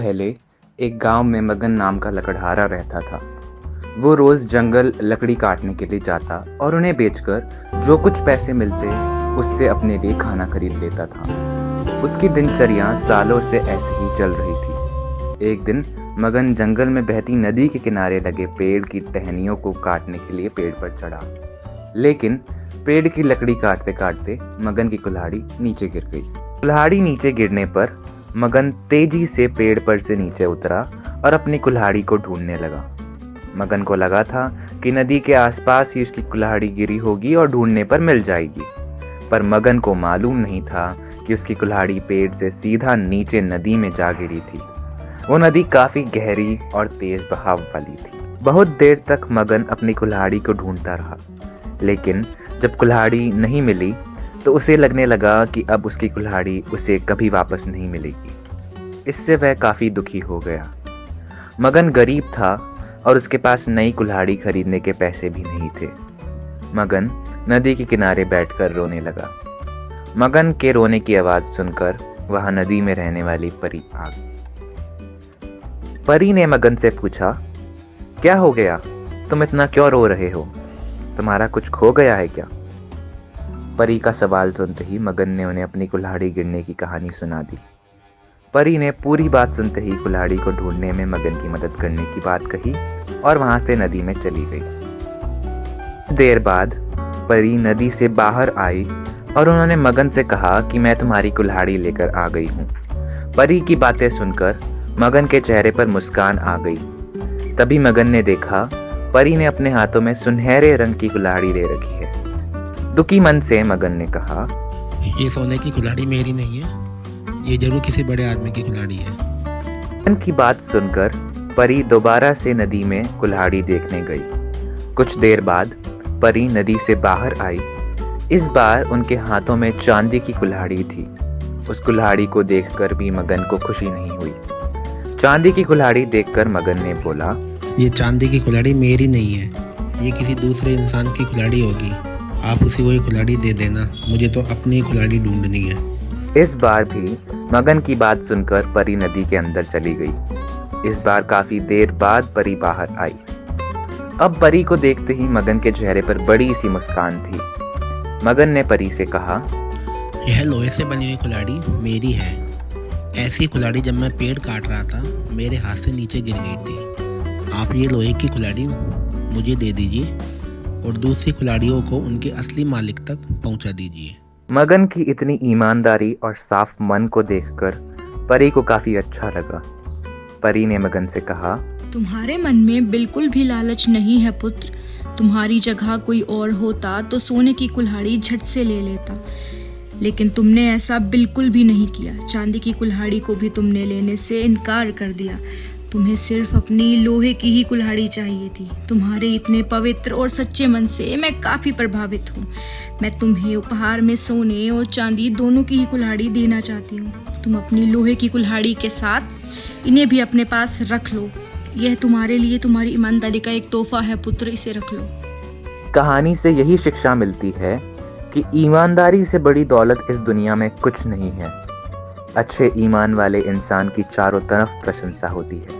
पहले एक गांव में मगन नाम का लकड़हारा रहता था। वो रोज जंगल लकड़ी काटने के लिए जाता और उन्हें बेचकर जो कुछ पैसे मिलते उससे अपने लिए खाना खरीद लेता था। उसकी दिनचर्या सालों से ऐसे ही चल रही थी। एक दिन मगन जंगल में बहती नदी के किनारे लगे पेड़ की टहनियों को काटने के लिए पेड़ पर चढ़ा, लेकिन पेड़ की लकड़ी काटते काटते मगन की कुल्हाड़ी नीचे गिर गई। कुल्हाड़ी नीचे गिरने पर मगन तेजी से पेड़ पर से नीचे उतरा और अपनी कुल्हाड़ी को ढूंढने लगा। मगन को लगा था कि नदी के आसपास ही उसकी कुल्हाड़ी गिरी होगी और ढूंढने पर मिल जाएगी, पर मगन को मालूम नहीं था कि उसकी कुल्हाड़ी पेड़ से सीधा नीचे नदी में जा गिरी थी। वो नदी काफी गहरी और तेज बहाव वाली थी। बहुत देर तक मगन अपनी कुल्हाड़ी को ढूंढता रहा, लेकिन जब कुल्हाड़ी नहीं मिली तो उसे लगने लगा कि अब उसकी कुल्हाड़ी उसे कभी वापस नहीं मिलेगी। इससे वह काफी दुखी हो गया। मगन गरीब था और उसके पास नई कुल्हाड़ी खरीदने के पैसे भी नहीं थे। मगन नदी के किनारे बैठकर रोने लगा। मगन के रोने की आवाज सुनकर वहां नदी में रहने वाली परी आ गई। परी ने मगन से पूछा, क्या हो गया? तुम इतना क्यों रो रहे हो? तुम्हारा कुछ खो गया है क्या? परी का सवाल सुनते ही मगन ने उन्हें अपनी कुल्हाड़ी गिरने की कहानी सुना दी। परी ने पूरी बात सुनते ही कुल्हाड़ी को ढूंढने में मगन की मदद करने की बात कही और वहां से नदी में चली गई। देर बाद परी नदी से बाहर आई और उन्होंने मगन से कहा कि मैं तुम्हारी कुल्हाड़ी लेकर आ गई हूँ। परी की बातें सुनकर मगन के चेहरे पर मुस्कान आ गई। तभी मगन ने देखा परी ने अपने हाथों में सुनहरे रंग की कुल्हाड़ी ले रखी है। दुखी मन से मगन ने कहा, ये सोने की कुल्हाड़ी मेरी नहीं है, ये जरूर किसी बड़े आदमी की कुल्हाड़ी है। मगन की बात सुनकर परी दोबारा से नदी में कुल्हाड़ी देखने गई। कुछ देर बाद परी नदी से बाहर आई। इस बार उनके हाथों में चांदी की कुल्हाड़ी थी। उस कुल्हाड़ी को देखकर भी मगन को खुशी नहीं हुई। चांदी की कुल्हाड़ी देखकर मगन ने बोला, ये चांदी की कुल्हाड़ी मेरी नहीं है, ये किसी दूसरे इंसान की कुल्हाड़ी होगी। आप उसी को ये कुल्हाड़ी दे देना, मुझे तो अपनी कुल्हाड़ी ढूंढनी है। इस बार भी मगन की बात सुनकर परी नदी के अंदर चली गई। इस बार काफी देर बाद परी बाहर आई। अब परी को देखते ही मगन के चेहरे पर बड़ी सी मुस्कान थी। मगन ने परी से कहा, यह लोहे से बनी हुई कुल्हाड़ी मेरी है। ऐसी कुल्हाड़ी जब मैं पेड़ काट रहा था मेरे हाथ से नीचे गिर गई थी। आप ये लोहे की कुल्हाड़ी मुझे दे दीजिए और दूसरी कुल्हाड़ियों को उनके असली मालिक तक पहुंचा दीजिए। मगन की इतनी ईमानदारी और साफ मन को देखकर परी को काफी अच्छा लगा। परी ने मगन से कहा, तुम्हारे मन में बिल्कुल भी लालच नहीं है पुत्र। तुम्हारी जगह कोई और होता तो सोने की कुल्हाड़ी झट से ले लेता, लेकिन तुमने ऐसा बिल्कुल भी नहीं किया। चांदी की कुल्हाड़ी को भी तुमने लेने से इनकार कर दिया। तुम्हें सिर्फ अपनी लोहे की ही कुल्हाड़ी चाहिए थी। तुम्हारे इतने पवित्र और सच्चे मन से मैं काफ़ी प्रभावित हूँ। मैं तुम्हें उपहार में सोने और चांदी दोनों की ही कुल्हाड़ी देना चाहती हूँ। तुम अपनी लोहे की कुल्हाड़ी के साथ इन्हें भी अपने पास रख लो। यह तुम्हारे लिए तुम्हारी ईमानदारी का एक तोहफा है पुत्र, इसे रख लो। कहानी से यही शिक्षा मिलती है कि ईमानदारी से बड़ी दौलत इस दुनिया में कुछ नहीं है। अच्छे ईमान वाले इंसान की चारों तरफ प्रशंसा होती है।